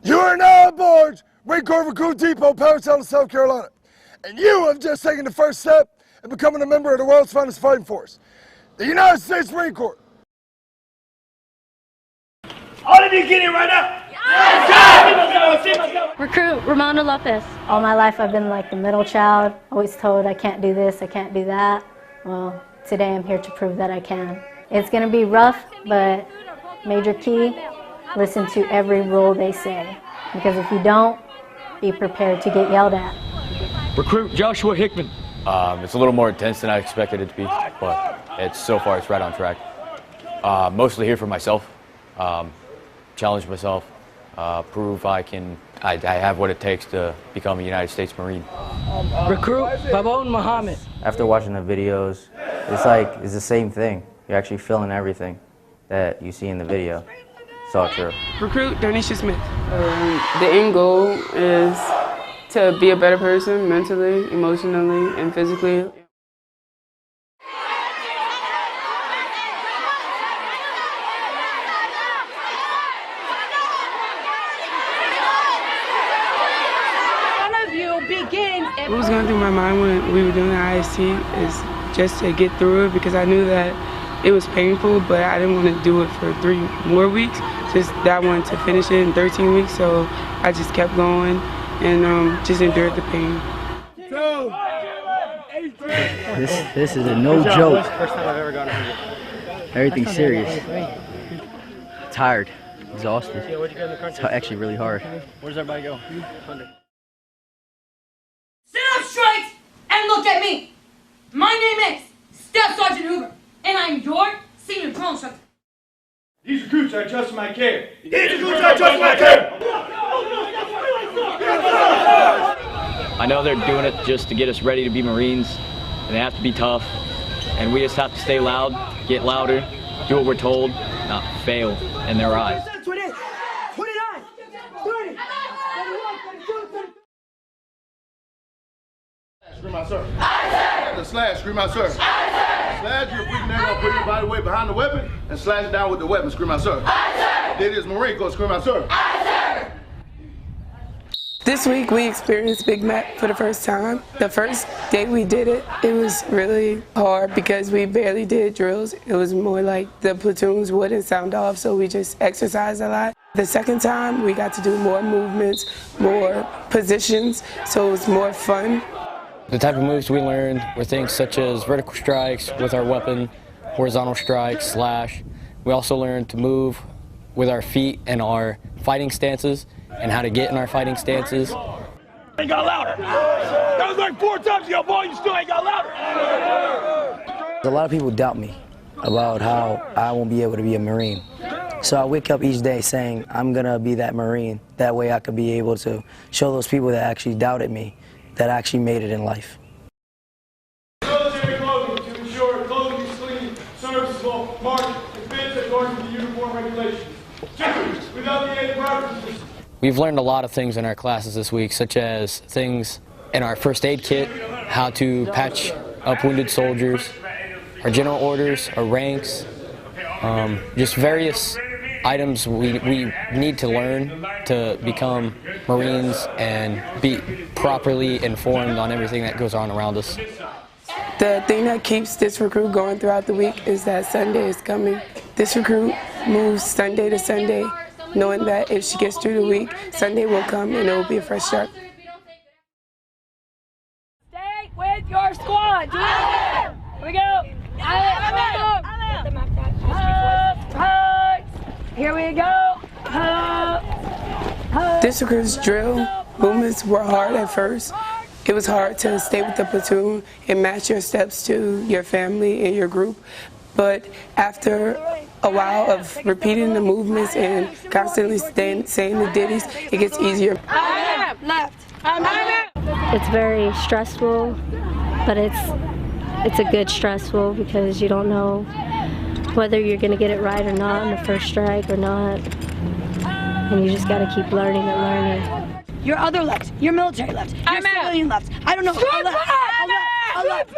You are now aboard Marine Corps Recruit Depot, Paracel, South Carolina. And you have just taken the first step in becoming a member of the world's finest fighting force, the United States Marine Corps. All of you get in right now! Recruit Ramona Lopez. All my life I've been like the middle child, always told I can't do this, I can't do that. Well, today I'm here to prove that I can. It's going to be rough, but major key, listen to every rule they say. Because if you don't, be prepared to get yelled at. Recruit Joshua Hickman. It's a little more intense than I expected it to be, but so far it's right on track. Mostly here for myself, challenge myself, prove I have what it takes to become a United States Marine. Recruit Babon Muhammad. After watching the videos, it's the same thing. You're actually feeling everything that you see in the video. It's all true. Recruit Donisha Smith. The end goal is to be a better person mentally, emotionally, and physically. What was going through my mind when we were doing the IST is just to get through it, because I knew that it was painful, but I didn't want to do it for 3 more weeks. Just that I wanted to finish it in 13 weeks, so I just kept going and just endured the pain. This is a no joke. Everything's serious. Tired, exhausted. It's actually really hard. Where does everybody go? Sit up straight and look at me. My name is Staff Sergeant Hoover, and I'm your senior drill instructor. These recruits are trusting my care. These recruits are trusting my care. I know they're doing it just to get us ready to be Marines, and they have to be tough, and we just have to stay loud, get louder, do what we're told, not fail in their eyes. Scream out, sir. Aye, sir. The slash, scream out, sir. Aye, sir. Slash, you're freaking there, gonna put your body weight behind the weapon and slash it down with the weapon, scream out, sir. Aye, sir. It is Marine Corps, scream out, sir. Aye, sir. This week we experienced Big Mac for the first time. The first day we did it, it was really hard because we barely did drills. It was more like the platoons wouldn't sound off, so we just exercised a lot. The second time we got to do more movements, more positions, so it was more fun. The type of moves we learned were things such as vertical strikes with our weapon, horizontal strikes, slash. We also learned to move with our feet and our fighting stances and how to get in our fighting stances. Ain't got louder. That was like 4 times ago, boy, you still ain't got louder. A lot of people doubt me about how I won't be able to be a Marine. So I wake up each day saying, I'm gonna be that Marine. That way I could be able to show those people that actually doubted me that actually made it in life. Military clothing to ensure clothing is clean, serviceable, marked, and fits according to the uniform regulations. 2, without the aid of practices. We've learned a lot of things in our classes this week, such as things in our first aid kit, how to patch up wounded soldiers, our general orders, our ranks, just various items we need to learn to become Marines and be properly informed on everything that goes on around us. The thing that keeps this recruit going throughout the week is that Sunday is coming. This recruit moves Sunday to Sunday, knowing that if she gets through the week, Sunday will come and it will be a fresh start. Stay with your squad. Here we go. Here we go. This recruit's drill movements were hard at first. It was hard to stay with the platoon and match your steps to your family and your group. But after a while of repeating the movements and constantly saying the ditties, it gets easier. It's very stressful, but it's a good stressful because you don't know whether you're going to get it right or not on the first strike or not. And you just got to keep learning and learning. Your other left, your military left, your civilian left. I don't know. A left.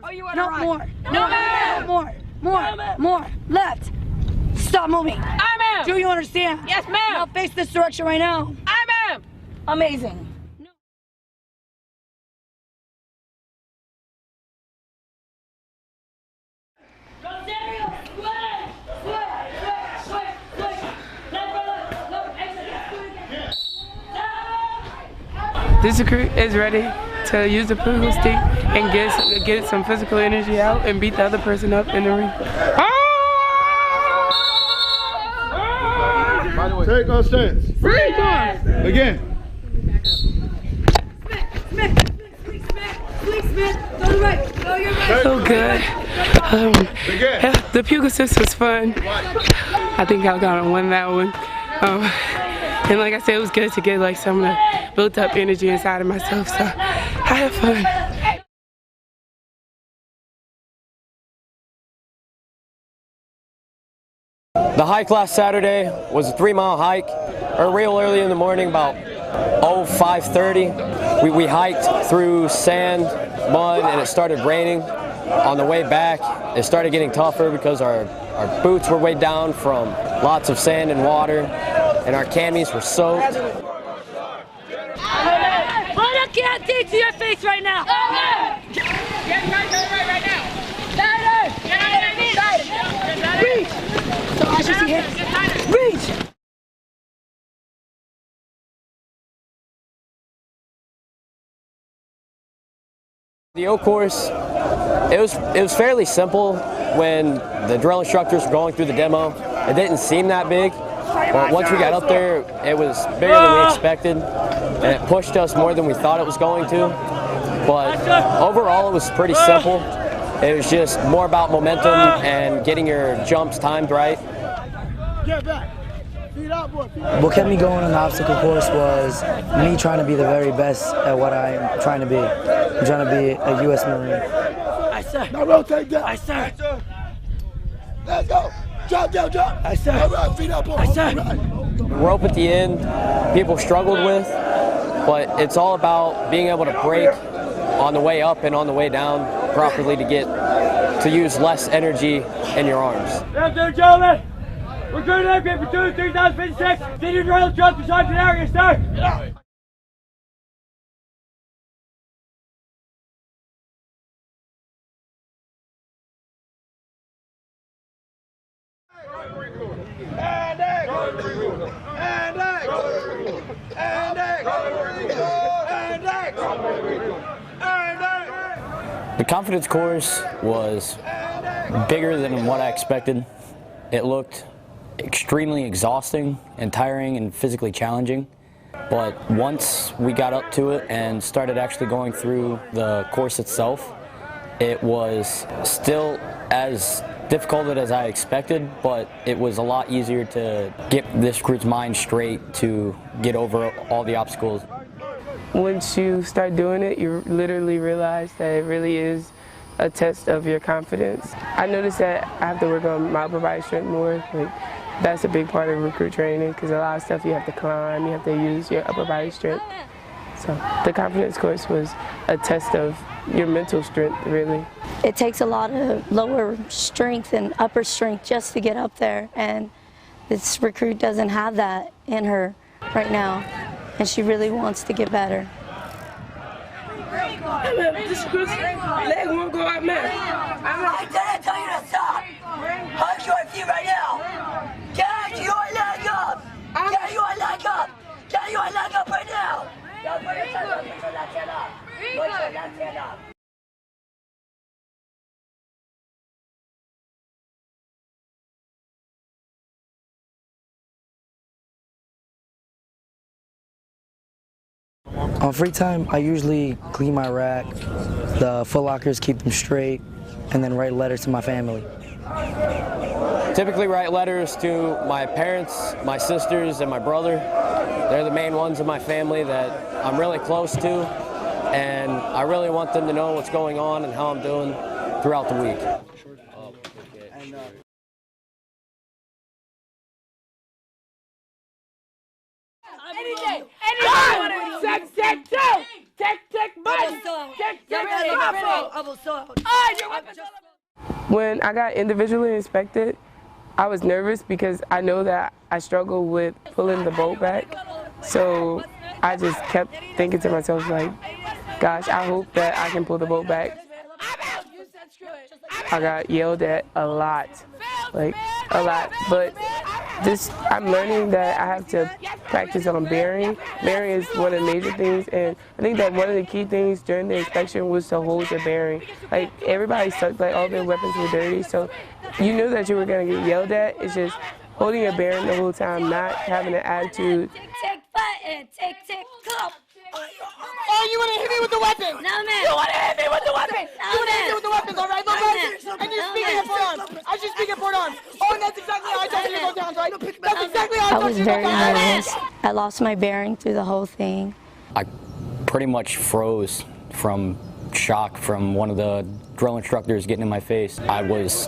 Oh, you want to run? More. Left. Stop moving. I'm out. ma'am. Do you understand? Yes, ma'am. Now face this direction right now. Aye, ma'am. Amazing. This recruit is ready to use the pistol stick and get some physical energy out and beat the other person up in the ring. By the way, take our stance. Free guard. Again. So good. The puke assist was fun. I think I gotta win that one. And like I said, it was good to get like some of the built up energy inside of myself. So I had fun. The hike last Saturday was a 3-mile hike, real early in the morning, about 5:30. We hiked through sand, mud, and it started raining. On the way back, it started getting tougher because our boots were weighed down from lots of sand and water, and our camis were soaked. Put a canteen to your face right now. Get right now. Reach. So I should see him. Reach. The O course, it was fairly simple when the drill instructors were going through the demo. It didn't seem that big, but once we got up there, it was bigger than we expected, and it pushed us more than we thought it was going to. But overall, it was pretty simple. It was just more about momentum and getting your jumps timed right. Get back. Feet up, boy. What kept me going on the obstacle course was me trying to be the very best at what I'm trying to be. I'm trying to be a U.S. Marine. Aye, sir. Now rotate down. Aye, sir. Let's go. Drop down, drop. Aye, sir. All right, feet up, boy. Aye, sir. The rope at the end, people struggled with, but it's all about being able to brake on the way up and on the way down properly to use less energy in your arms. Afternoon, gentlemen. Recruit aircraft for 3056. Senior drill truck to Sergeant area, start. The confidence course was bigger than what I expected. It looked extremely exhausting and tiring and physically challenging. But once we got up to it and started actually going through the course itself, it was still as difficult as I expected, but it was a lot easier to get this recruit's mind straight to get over all the obstacles. Once you start doing it, you literally realize that it really is a test of your confidence. I noticed that I have to work on my upper body strength more. That's a big part of recruit training because a lot of stuff you have to climb, you have to use your upper body strength. So the confidence course was a test of your mental strength, really. It takes a lot of lower strength and upper strength just to get up there, and this recruit doesn't have that in her right now, and she really wants to get better. This recruit's leg won't go out, man. I didn't tell you to stop. Hug your feet right now. Get your leg up. Get your leg up. Get your leg up right now. Now put your hand up. Put your left hand up. Put your left hand up. On free time, I usually clean my rack, the foot lockers, keep them straight, and then write letters to my family. Typically write letters to my parents, my sisters, and my brother. They're the main ones in my family that I'm really close to, and I really want them to know what's going on and how I'm doing throughout the week. When I got individually inspected, I was nervous because I know that I struggle with pulling the boat back. So I just kept thinking to myself, like, gosh, I hope that I can pull the boat back. I got yelled at a lot, like a lot, but I'm learning that I have to practice on bearing. Bearing is one of the major things, and I think that one of the key things during the inspection was to hold your bearing. Like, everybody sucked, like all their weapons were dirty, so you knew that you were going to get yelled at. It's just holding your bearing the whole time, not having an attitude. Tick, button, tick, tick, go. Oh, you want to hit me with the weapon? No, man. You want to hit me with the weapon? No, You want to hit man. me with the weapons, all right? Look, No, right? man. And you're No, speaking man. at port arms. I should speak at port arms. Oh, and that's exactly how I taught you to go down, right? That's exactly how I I taught was you to go very down. nervous. I lost my bearing through the whole thing. I pretty much froze from shock from one of the drill instructors getting in my face. I was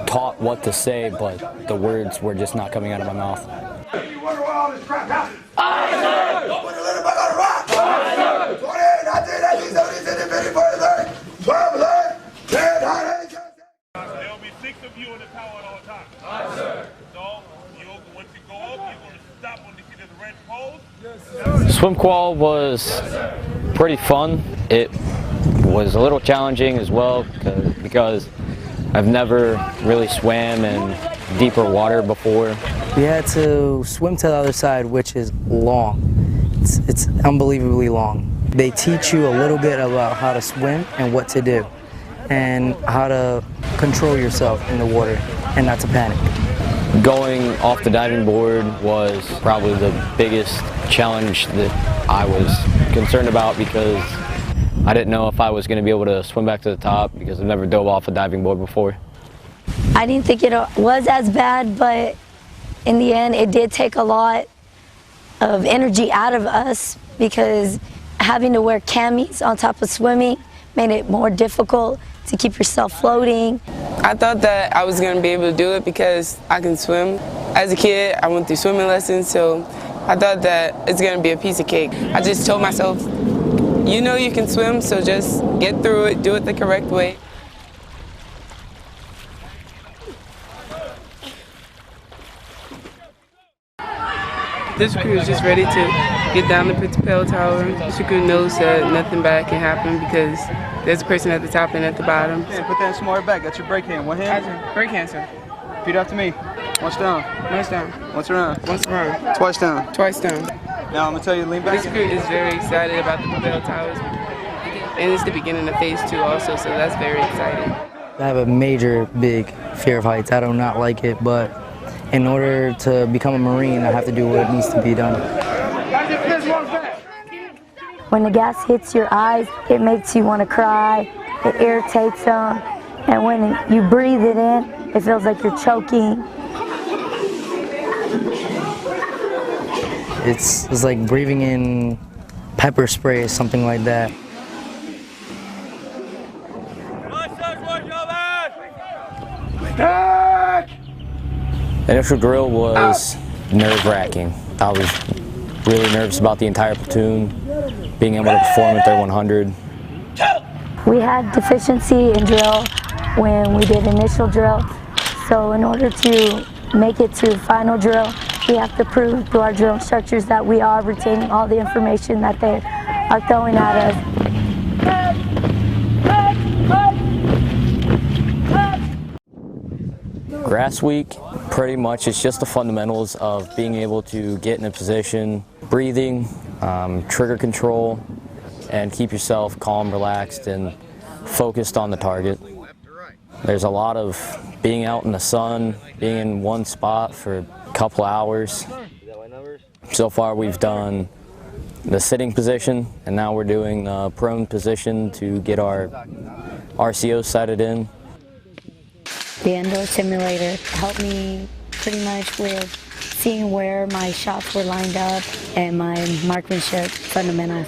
taught what to say, but the words were just not coming out of my mouth. You wonder why all this crap happened? Aye, sir. Put a little bug on a rock. Aye, sir. 28, 19, 19, 17, 50, 40, 30, 12, 11, 10, 9, 8, 10. There will be 6 of you in the tower at all times. Aye, sir. So, once you go up, you're going to stop when you see the red poles. Yes, sir. Swim qual was pretty fun. It was a little challenging as well because I've never really swam in deeper water before. We had to swim to the other side, which is long. It's unbelievably long. They teach you a little bit about how to swim and what to do and how to control yourself in the water and not to panic. Going off the diving board was probably the biggest challenge that I was concerned about because I didn't know if I was going to be able to swim back to the top because I've never dove off a diving board before. I didn't think it was as bad, but in the end, it did take a lot of energy out of us because having to wear camis on top of swimming made it more difficult to keep yourself floating. I thought that I was going to be able to do it because I can swim. As a kid, I went through swimming lessons, so I thought that it's going to be a piece of cake. I just told myself, you know you can swim, so just get through it, do it the correct way. This crew is just ready to get down the propel tower. This crew knows that nothing bad can happen because there's a person at the top and at the bottom. Yeah, put that smart back. Got your brake hand. One hand? Brake hand, sir. Repeat after me. Once down. Once down. Once around. Once around. Twice down. Twice down. Now I'm going to tell you to lean back. This crew is very excited about the propel towers. And it's the beginning of phase 2 also, so that's very exciting. I have a major, big fear of heights. I do not like it, but in order to become a Marine, I have to do what needs to be done. When the gas hits your eyes, it makes you want to cry, it irritates them, and when you breathe it in, it feels like you're choking. It's like breathing in pepper spray or something like that. The initial drill was nerve-wracking. I was really nervous about the entire platoon, being able to perform at their 100. We had deficiency in drill when we did initial drill, so in order to make it to final drill, we have to prove to our drill instructors that we are retaining all the information that they are throwing at us. Grass week, pretty much it's just the fundamentals of being able to get in a position, breathing, trigger control, and keep yourself calm, relaxed, and focused on the target. There's a lot of being out in the sun, being in one spot for a couple hours. So far we've done the sitting position, and now we're doing the prone position to get our RCO sighted in. The indoor simulator helped me pretty much with seeing where my shots were lined up and my marksmanship fundamentals.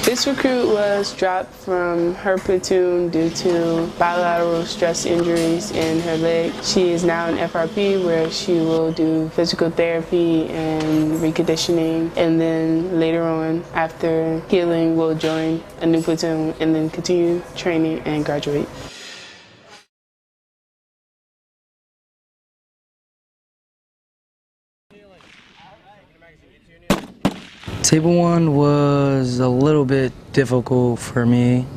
This recruit was dropped from her platoon due to bilateral stress injuries in her leg. She is now in FRP where she will do physical therapy and reconditioning, and then later on after healing will join a new platoon and then continue training and graduate. Table 1 was a little bit difficult for me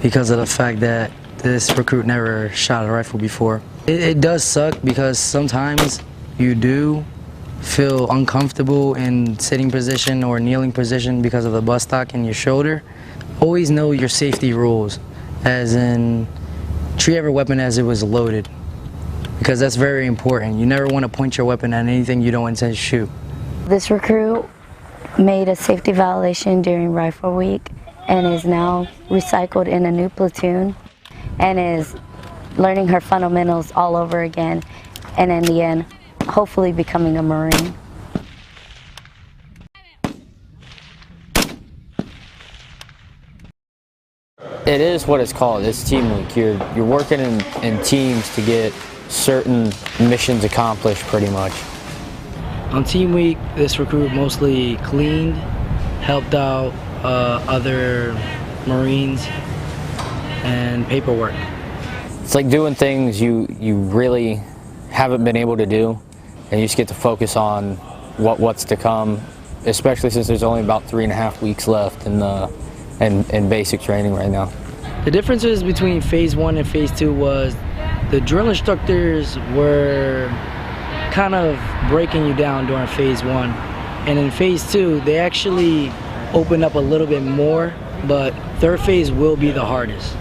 because of the fact that this recruit never shot a rifle before. It does suck because sometimes you do feel uncomfortable in sitting position or kneeling position because of the buttstock in your shoulder. Always know your safety rules, as in treat every weapon as it was loaded, because that's very important. You never want to point your weapon at anything you don't intend to shoot. This recruit made a safety violation during rifle week and is now recycled in a new platoon and is learning her fundamentals all over again, and in the end, hopefully becoming a Marine. It is what it's called. It's teamwork. You're working in teams to get certain missions accomplished, pretty much. On team week, this recruit mostly cleaned, helped out other Marines, and paperwork. It's like doing things you really haven't been able to do, and you just get to focus on what's to come, especially since there's only about 3.5 weeks left in basic training right now. The differences between phase 1 and phase 2 was the drill instructors were kind of breaking you down during phase 1, and in phase 2 they actually opened up a little bit more, but third phase will be the hardest.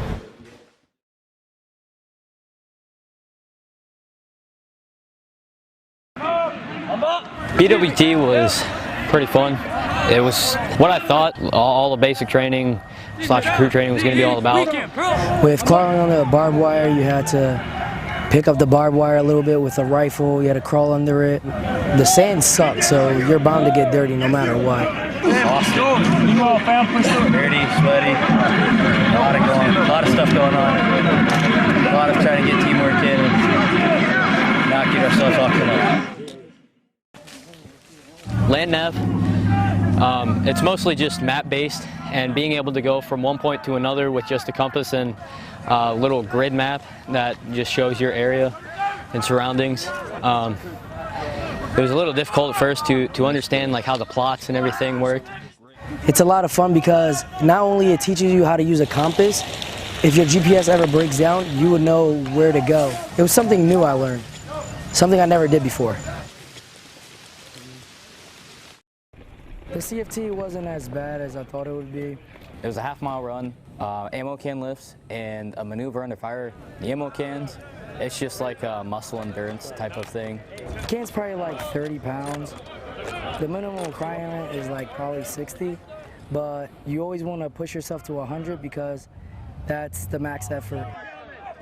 BWT was pretty fun. It was what I thought all the basic training / recruit training was going to be all about. With crawling on the barbed wire, you had to pick up the barbed wire a little bit with a rifle. You had to crawl under it. The sand sucks, so you're bound to get dirty no matter what. Awesome. Dirty, sweaty, a lot of stuff going on. A lot of trying to get teamwork in and not get ourselves off the line. Land nav, it's mostly just map-based, and being able to go from one point to another with just a compass and a little grid map that just shows your area and surroundings. It was a little difficult at first to understand like how the plots and everything worked. It's a lot of fun because not only it teaches you how to use a compass, if your GPS ever breaks down, you would know where to go. It was something new I learned, something I never did before. The CFT wasn't as bad as I thought it would be. It was a half-mile run, ammo can lifts, and a maneuver under fire. The ammo cans, it's just like a muscle endurance type of thing. The can's probably like 30 pounds. The minimum requirement is like probably 60, but you always want to push yourself to 100 because that's the max effort.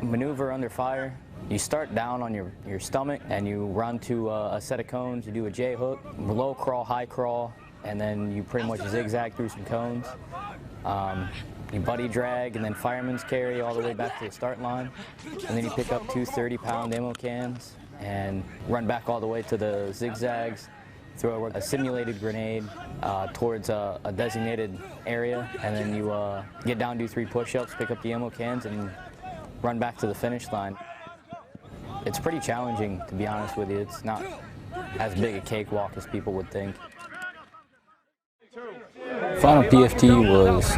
Maneuver under fire, you start down on your stomach and you run to a set of cones. You do a J hook, low crawl, high crawl, and then you pretty much zigzag through some cones. You buddy drag and then fireman's carry all the way back to the start line. And then you pick up two 30-pound ammo cans and run back all the way to the zigzags, throw a simulated grenade towards a designated area, and then you get down, do 3 push-ups, pick up the ammo cans, and run back to the finish line. It's pretty challenging, to be honest with you. It's not as big a cakewalk as people would think. Final PFT was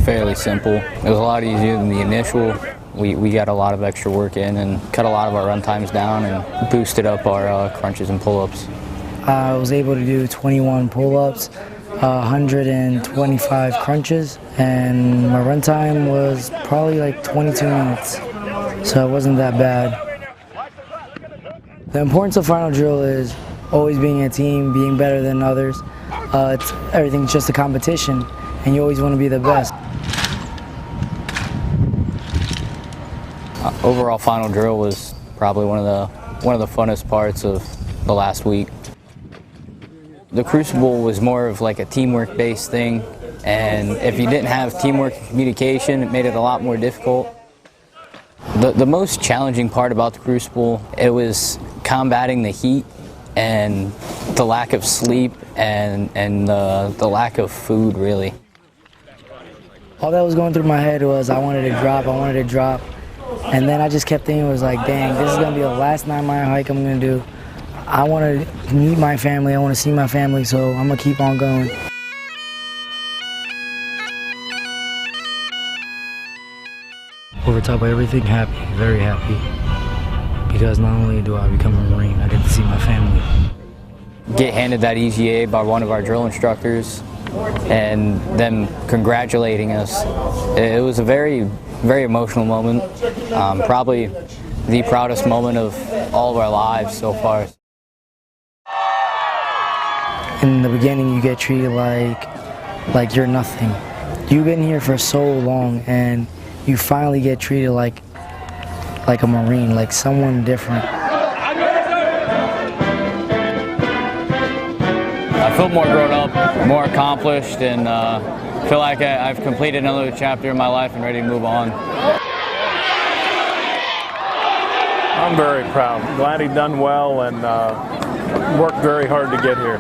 fairly simple. It was a lot easier than the initial. We got a lot of extra work in and cut a lot of our run times down and boosted up our crunches and pull-ups. I was able to do 21 pull-ups, 125 crunches, and my run time was probably like 22 minutes, so it wasn't that bad. The importance of final drill is always being a team, being better than others. Everything's just a competition, and you always want to be the best. Overall, final drill was probably one of the funnest parts of the last week. The Crucible was more of like a teamwork-based thing, and if you didn't have teamwork and communication, it made it a lot more difficult. The most challenging part about the Crucible, it was combating the heat and the lack of sleep and the lack of food, really. All that was going through my head was I wanted to drop, and then I just kept thinking, it was like, dang, this is going to be the last 9-mile hike I'm going to do. I want to meet my family, I want to see my family, so I'm going to keep on going. Over top of everything, happy, very happy. Because not only do I become a Marine, I get to see my family. Get handed that EGA by one of our drill instructors and them congratulating us. It was a very, very emotional moment. Probably the proudest moment of all of our lives so far. In the beginning, you get treated like you're nothing. You've been here for so long, and you finally get treated like a Marine, like someone different. I feel more grown up, more accomplished, and feel like I've completed another chapter in my life and ready to move on. I'm very proud. Glad he done well and worked very hard to get here.